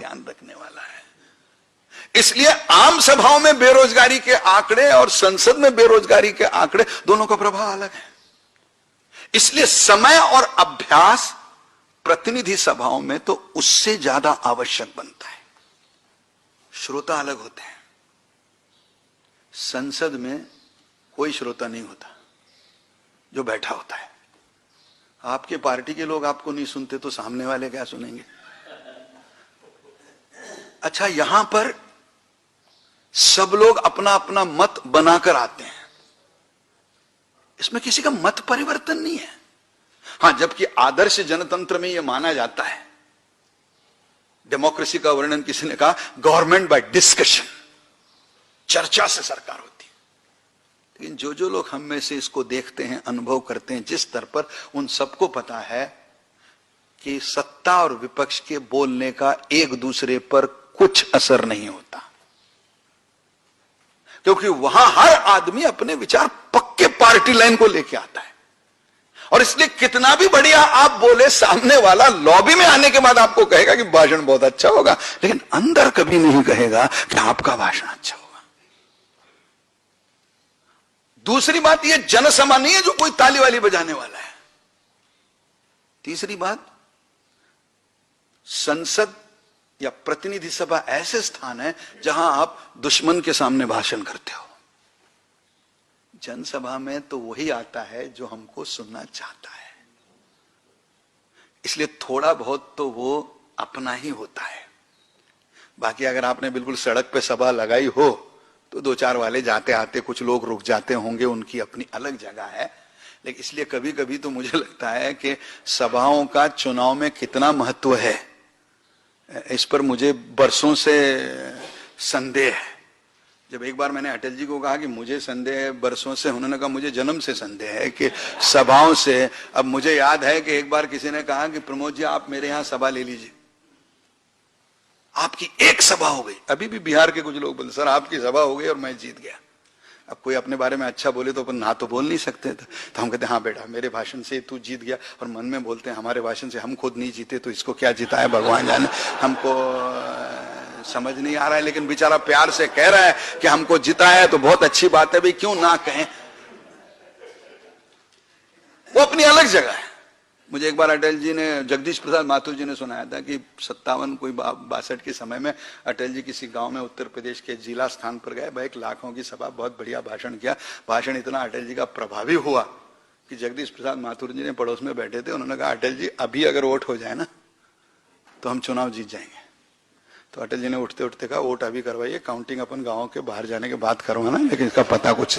ध्यान रखने वाला है। इसलिए आम सभाओं में बेरोजगारी के आंकड़े और संसद में बेरोजगारी के आंकड़े दोनों का प्रभाव अलग है। इसलिए समय और अभ्यास प्रतिनिधि सभाओं में तो उससे ज्यादा आवश्यक बनता है। श्रोता अलग होते हैं। संसद में कोई श्रोता नहीं होता जो बैठा होता है। आपके पार्टी के लोग आपको नहीं सुनते तो सामने वाले क्या सुनेंगे? अच्छा, यहां पर सब लोग अपना अपना मत बनाकर आते हैं, इसमें किसी का मत परिवर्तन नहीं है। हां, जबकि आदर्श जनतंत्र में यह माना जाता है, डेमोक्रेसी का वर्णन किसी ने कहा गवर्नमेंट बाय डिस्कशन, चर्चा से सरकार होती है। लेकिन जो जो लोग हम में से इसको देखते हैं, अनुभव करते हैं जिस स्तर पर, उन सबको पता है कि सत्ता और विपक्ष के बोलने का एक दूसरे पर कुछ असर नहीं होता, क्योंकि वहां हर आदमी अपने विचार पक्के पार्टी लाइन को लेके आता है। और इसलिए कितना भी बढ़िया आप बोले, सामने वाला लॉबी में आने के बाद आपको कहेगा कि भाषण बहुत अच्छा होगा, लेकिन अंदर कभी नहीं कहेगा कि आपका भाषण अच्छा होगा। दूसरी बात, यह जनसभा नहीं है जो कोई ताली वाली बजाने वाला है। तीसरी बात, संसद या प्रतिनिधि सभा ऐसे स्थान है जहां आप दुश्मन के सामने भाषण करते हो। जनसभा में तो वही आता है जो हमको सुनना चाहता है, इसलिए थोड़ा बहुत तो वो अपना ही होता है। बाकी अगर आपने बिल्कुल सड़क पे सभा लगाई हो तो दो चार वाले जाते आते कुछ लोग रुक जाते होंगे, उनकी अपनी अलग जगह है। लेकिन इसलिए कभी कभी तो मुझे लगता है कि सभाओं का चुनाव में कितना महत्व है, इस पर मुझे बरसों से संदेह है। जब एक बार मैंने अटल जी को कहा कि मुझे संदेह है बरसों से, उन्होंने कहा मुझे जन्म से संदेह है कि सभाओं से। अब मुझे याद है कि एक बार किसी ने कहा कि प्रमोद जी आप मेरे यहां सभा ले लीजिए। आपकी एक सभा हो गई। अभी भी बिहार के कुछ लोग बोलते सर आपकी सभा हो गई और मैं जीत गया। अब कोई अपने बारे में अच्छा बोले तो अपन ना तो बोल नहीं सकते थे, तो हम कहते हाँ बेटा मेरे भाषण से तू जीत गया, और मन में बोलते हैं हमारे भाषण से हम खुद नहीं जीते तो इसको क्या जिताया भगवान जाने। हमको समझ नहीं आ रहा है, लेकिन बेचारा प्यार से कह रहा है कि हमको जिताया तो बहुत अच्छी बात है, भाई क्यों ना कहें। वो अपनी अलग जगह है। मुझे एक बार अटल जी ने, जगदीश प्रसाद माथुर जी ने सुनाया था कि 57 कोई 62 के समय में अटल जी किसी गांव में उत्तर प्रदेश के जिला स्थान पर गए, भाई लाखों की सभा, बहुत बढ़िया भाषण किया। भाषण इतना अटल जी का प्रभावी हुआ कि जगदीश प्रसाद माथुर जी ने पड़ोस में बैठे थे, उन्होंने कहा अटल जी अभी अगर वोट हो जाए ना तो हम चुनाव जीत जाएंगे। तो अटल जी ने उठते उठते कहा वोट अभी करवाइए, काउंटिंग अपन गाँव के बाहर जाने के बाद करवाना, लेकिन इसका पता कुछ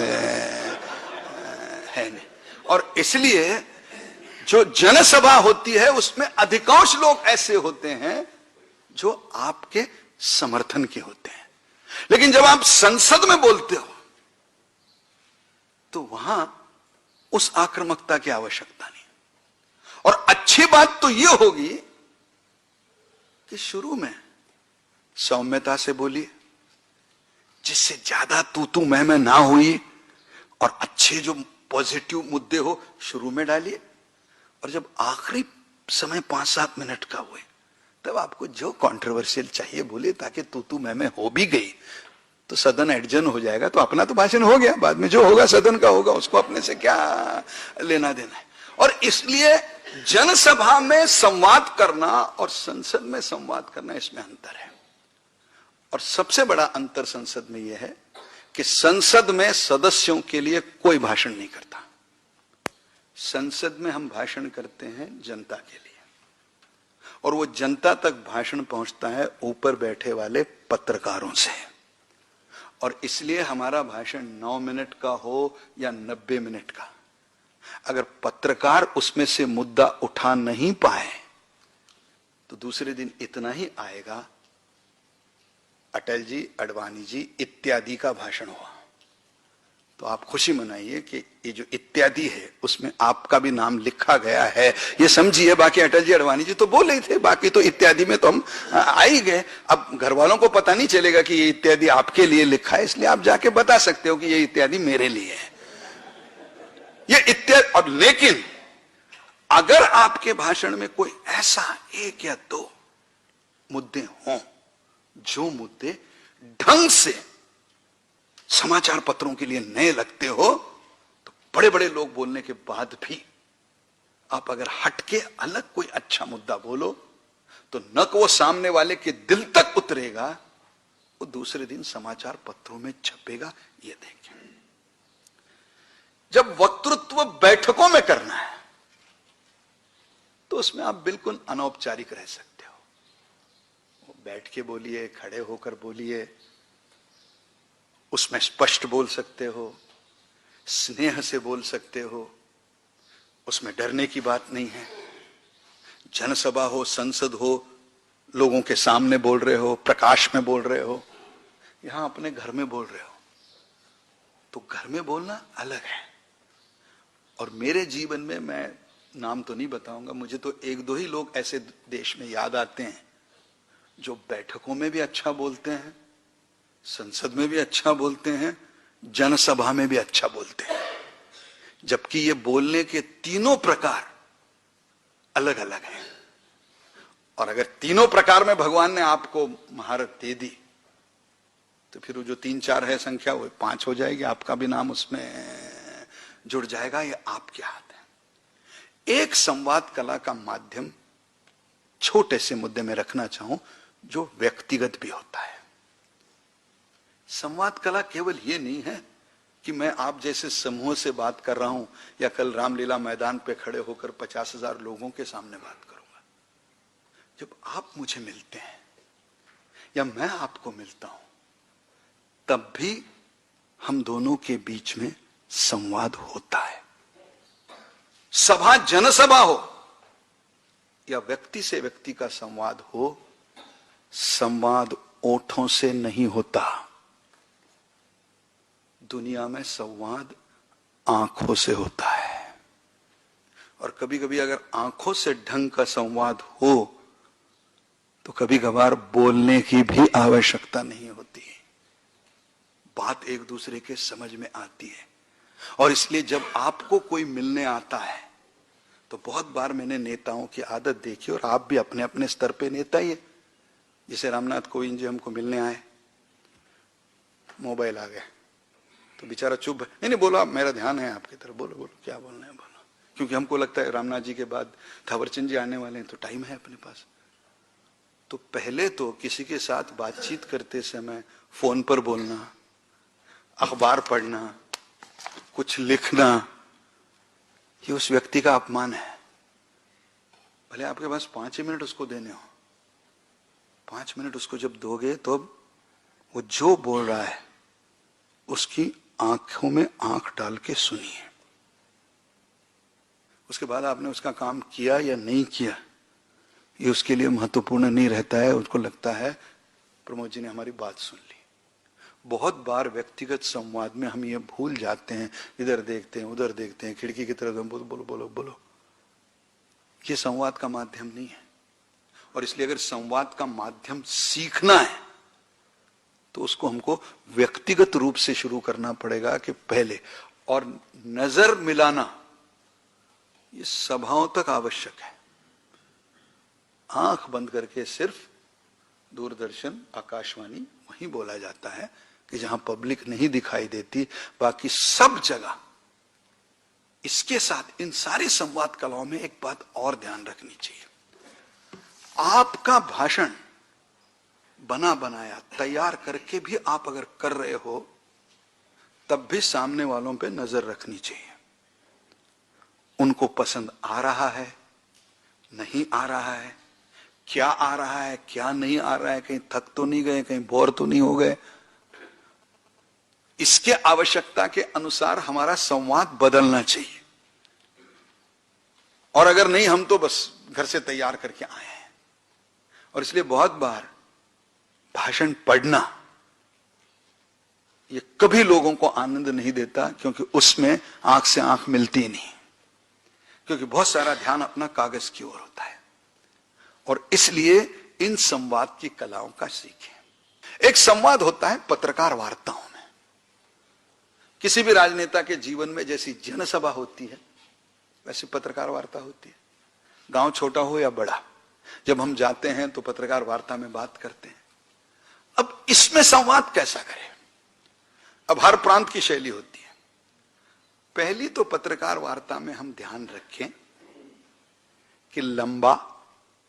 है नहीं। और इसलिए जो जनसभा होती है उसमें अधिकांश लोग ऐसे होते हैं जो आपके समर्थन के होते हैं। लेकिन जब आप संसद में बोलते हो तो वहां उस आक्रामकता की आवश्यकता नहीं। और अच्छी बात तो यह होगी कि शुरू में सौम्यता से बोलिए, जिससे ज्यादा तू मैं ना हुई, और अच्छे जो पॉजिटिव मुद्दे हो शुरू में डालिए, और जब आखिरी समय 5-7 मिनट का हुए तब आपको जो कंट्रोवर्शियल चाहिए बोले, ताकि तू मैं हो भी गई तो सदन एडजर्न हो जाएगा, तो अपना तो भाषण हो गया, बाद में जो होगा सदन का होगा, उसको अपने से क्या लेना देना है। और इसलिए जनसभा में संवाद करना और संसद में संवाद करना, इसमें अंतर है। और सबसे बड़ा अंतर संसद में यह है कि संसद में सदस्यों के लिए कोई भाषण नहीं करता। संसद में हम भाषण करते हैं जनता के लिए, और वो जनता तक भाषण पहुंचता है ऊपर बैठे वाले पत्रकारों से। और इसलिए हमारा भाषण 9 मिनट का हो या 90 मिनट का, अगर पत्रकार उसमें से मुद्दा उठा नहीं पाए तो दूसरे दिन इतना ही आएगा, अटल जी, अडवाणी जी इत्यादि का भाषण हुआ। तो आप खुशी मनाइए कि ये जो इत्यादि है उसमें आपका भी नाम लिखा गया है, ये समझिए। बाकी अटल जी, अडवाणी जी तो बोल रहे थे, बाकी तो इत्यादि में तो हम आ ही गए। अब घर वालों को पता नहीं चलेगा कि ये इत्यादि आपके लिए लिखा है, इसलिए आप जाके बता सकते हो कि ये इत्यादि मेरे लिए है, ये इत्यादि। और लेकिन अगर आपके भाषण में कोई ऐसा 1 या 2 मुद्दे हों, जो मुद्दे ढंग से समाचार पत्रों के लिए नए लगते हो, तो बड़े बड़े लोग बोलने के बाद भी आप अगर हटके अलग कोई अच्छा मुद्दा बोलो तो न को वो सामने वाले के दिल तक उतरेगा, वो दूसरे दिन समाचार पत्रों में छपेगा। ये देखें, जब वक्तृत्व बैठकों में करना है तो उसमें आप बिल्कुल अनौपचारिक रह सकते हो। बैठ के बोलिए, खड़े होकर बोलिए, उसमें स्पष्ट बोल सकते हो, स्नेह से बोल सकते हो, उसमें डरने की बात नहीं है। जनसभा हो, संसद हो, लोगों के सामने बोल रहे हो, प्रकाश में बोल रहे हो, यहां अपने घर में बोल रहे हो, तो घर में बोलना अलग है। और मेरे जीवन में, मैं नाम तो नहीं बताऊंगा, मुझे तो एक दो ही लोग ऐसे देश में याद आते हैं जो बैठकों में भी अच्छा बोलते हैं, संसद में भी अच्छा बोलते हैं, जनसभा में भी अच्छा बोलते हैं, जबकि ये बोलने के तीनों प्रकार अलग अलग हैं। और अगर तीनों प्रकार में भगवान ने आपको महारत दे दी तो फिर वो जो 3-4 है संख्या, वो 5 हो जाएगी, आपका भी नाम उसमें जुड़ जाएगा। ये आपके हाथ है। एक संवाद कला का माध्यम छोटे से मुद्दे में रखना चाहूं जो व्यक्तिगत भी होता है। संवाद कला केवल ये नहीं है कि मैं आप जैसे समूह से बात कर रहा हूं या कल रामलीला मैदान पे खड़े होकर 50,000 लोगों के सामने बात करूंगा। जब आप मुझे मिलते हैं या मैं आपको मिलता हूं, तब भी हम दोनों के बीच में संवाद होता है। सभा जनसभा हो या व्यक्ति से व्यक्ति का संवाद हो, संवाद ओठों से नहीं होता। दुनिया में संवाद आंखों से होता है। और कभी कभी अगर आंखों से ढंग का संवाद हो तो कभी कभार बोलने की भी आवश्यकता नहीं होती है, बात एक दूसरे के समझ में आती है। और इसलिए जब आपको कोई मिलने आता है तो बहुत बार मैंने नेताओं की आदत देखी, और आप भी अपने अपने स्तर पे नेता ही है। जैसे रामनाथ कोविंद जी हमको मिलने आए, मोबाइल आ गया तो बेचारा चुप, नहीं बोलो आप, मेरा ध्यान है आपकी तरफ, बोलो बोलो क्या बोलना है बोलो, क्योंकि हमको लगता है रामनाथ जी के बाद थावरचंद जी आने वाले हैं तो टाइम है अपने पास। तो पहले तो किसी के साथ बातचीत करते समय फोन पर बोलना, अखबार पढ़ना, कुछ लिखना, ये उस व्यक्ति का अपमान है। भले आपके पास 5 मिनट उसको देने हो, 5 मिनट उसको जब दोगे तो वो जो बोल रहा है उसकी आंखों में आंख डाल के सुनिए। उसके बाद आपने उसका काम किया या नहीं किया ये उसके लिए महत्वपूर्ण नहीं रहता है। उसको लगता है प्रमोद जी ने हमारी बात सुन ली। बहुत बार व्यक्तिगत संवाद में हम ये भूल जाते हैं, इधर देखते हैं उधर देखते हैं, खिड़की की तरफ बोलो बोलो बोलो बोलो। ये संवाद का माध्यम नहीं है। और इसलिए अगर संवाद का माध्यम सीखना है तो उसको हमको व्यक्तिगत रूप से शुरू करना पड़ेगा कि पहले। और नजर मिलाना ये सभाओं तक आवश्यक है। आंख बंद करके सिर्फ दूरदर्शन, आकाशवाणी वहीं बोला जाता है कि जहां पब्लिक नहीं दिखाई देती, बाकी सब जगह। इसके साथ इन सारे संवाद कलाओं में एक बात और ध्यान रखनी चाहिए। आपका भाषण बना बनाया तैयार करके भी आप अगर कर रहे हो तब भी सामने वालों पे नजर रखनी चाहिए। उनको पसंद आ रहा है, नहीं आ रहा है, क्या आ रहा है, क्या नहीं आ रहा है, कहीं थक तो नहीं गए, कहीं बोर तो नहीं हो गए। इसके आवश्यकता के अनुसार हमारा संवाद बदलना चाहिए। और अगर नहीं, हम तो बस घर से तैयार करके आए हैं। और इसलिए बहुत बार भाषण पढ़ना ये कभी लोगों को आनंद नहीं देता, क्योंकि उसमें आंख से आंख मिलती नहीं, क्योंकि बहुत सारा ध्यान अपना कागज की ओर होता है। और इसलिए इन संवाद की कलाओं का सीखें। एक संवाद होता है पत्रकार वार्ताओं में। किसी भी राजनेता के जीवन में जैसी जनसभा होती है वैसी पत्रकार वार्ता होती है। गांव छोटा हो या बड़ा, जब हम जाते हैं तो पत्रकार वार्ता में बात करते हैं। अब इसमें संवाद कैसा करें? अब हर प्रांत की शैली होती है। पहली तो पत्रकार वार्ता में हम ध्यान रखें कि लंबा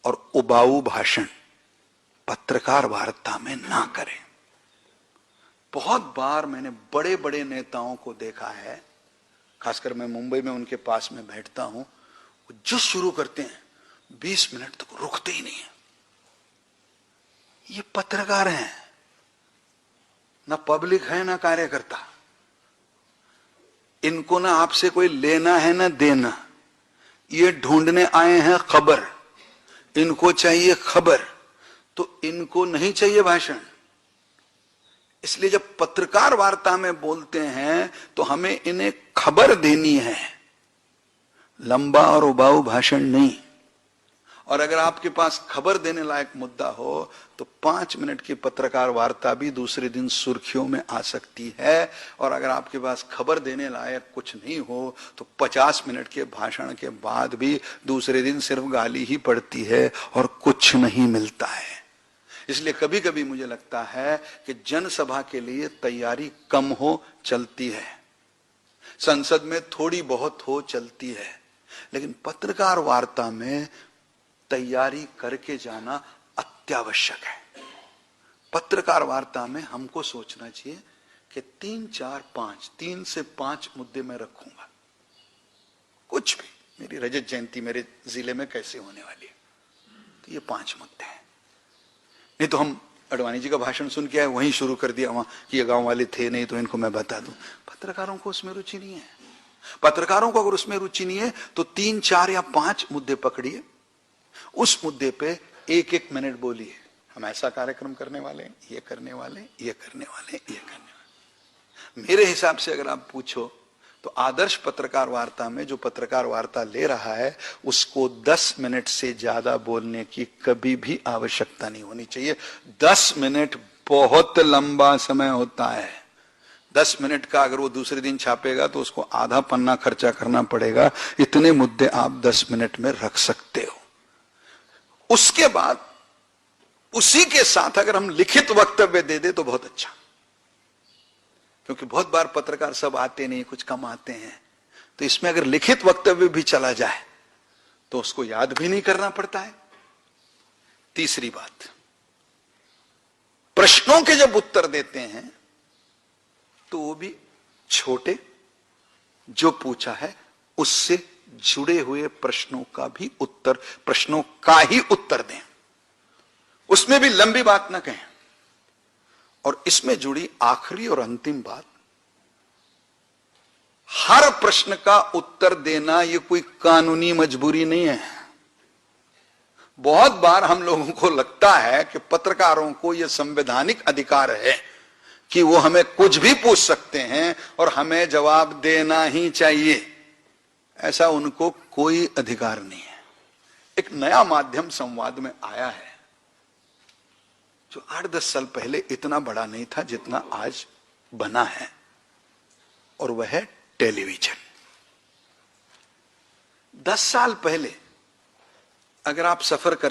और उबाऊ भाषण पत्रकार वार्ता में ना करें। बहुत बार मैंने बड़े बड़े नेताओं को देखा है, खासकर मैं मुंबई में उनके पास में बैठता हूं, वो जो शुरू करते हैं 20 मिनट तक रुकते ही नहीं है। ये पत्रकार हैं, ना पब्लिक है ना कार्यकर्ता। इनको ना आपसे कोई लेना है ना देना। ये ढूंढने आए हैं खबर, इनको चाहिए खबर, तो इनको नहीं चाहिए भाषण। इसलिए जब पत्रकार वार्ता में बोलते हैं तो हमें इन्हें खबर देनी है, लंबा और उबाऊ भाषण नहीं। और अगर आपके पास खबर देने लायक मुद्दा हो तो 5 मिनट की पत्रकार वार्ता भी दूसरे दिन सुर्खियों में आ सकती है। और अगर आपके पास खबर देने लायक कुछ नहीं हो तो 50 मिनट के भाषण के बाद भी दूसरे दिन सिर्फ गाली ही पड़ती है और कुछ नहीं मिलता है। इसलिए कभी कभी मुझे लगता है कि जनसभा के लिए तैयारी कम हो चलती है, संसद में थोड़ी बहुत हो चलती है, लेकिन पत्रकार वार्ता में तैयारी करके जाना अत्यावश्यक है। पत्रकार वार्ता में हमको सोचना चाहिए कि 3, 4, 5, 3 से 5 मुद्दे मैं रखूंगा। कुछ भी, मेरी रजत जयंती मेरे जिले में कैसे होने वाली है, तो ये 5 मुद्दे हैं। नहीं तो हम अडवाणी जी का भाषण सुन के आए, वहीं शुरू कर दिया वहां कि ये गांव वाले थे नहीं तो इनको मैं बता दूं। पत्रकारों को उसमें रुचि नहीं है। पत्रकारों को अगर उसमें रुचि नहीं है तो 3, 4 या 5 मुद्दे पकड़िए, उस मुद्दे पे 1-1 मिनट बोलिए। हम ऐसा कार्यक्रम करने वाले, ये करने वाले, ये करने वाले, ये करने वाले। मेरे हिसाब से अगर आप पूछो तो आदर्श पत्रकार वार्ता में जो पत्रकार वार्ता ले रहा है उसको 10 मिनट से ज्यादा बोलने की कभी भी आवश्यकता नहीं होनी चाहिए। 10 मिनट बहुत लंबा समय होता है। 10 मिनट का अगर वो दूसरे दिन छापेगा तो उसको आधा पन्ना खर्चा करना पड़ेगा। इतने मुद्दे आप 10 मिनट में रख सकते हो। उसके बाद उसी के साथ अगर हम लिखित वक्तव्य दे दे तो बहुत अच्छा, क्योंकि बहुत बार पत्रकार सब आते नहीं, कुछ कम आते हैं। तो इसमें अगर लिखित वक्तव्य भी चला जाए तो उसको याद भी नहीं करना पड़ता है। तीसरी बात, प्रश्नों के जब उत्तर देते हैं तो वो भी छोटे, जो पूछा है उससे जुड़े हुए प्रश्नों का भी उत्तर, प्रश्नों का ही उत्तर दें, उसमें भी लंबी बात ना कहें। और इसमें जुड़ी आखिरी और अंतिम बात, हर प्रश्न का उत्तर देना यह कोई कानूनी मजबूरी नहीं है। बहुत बार हम लोगों को लगता है कि पत्रकारों को यह संवैधानिक अधिकार है कि वो हमें कुछ भी पूछ सकते हैं और हमें जवाब देना ही चाहिए। ऐसा उनको कोई अधिकार नहीं है। एक नया माध्यम संवाद में आया है जो 8-10 साल पहले इतना बड़ा नहीं था जितना आज बना है, और वह है टेलीविजन। 10 साल पहले अगर आप सफर कर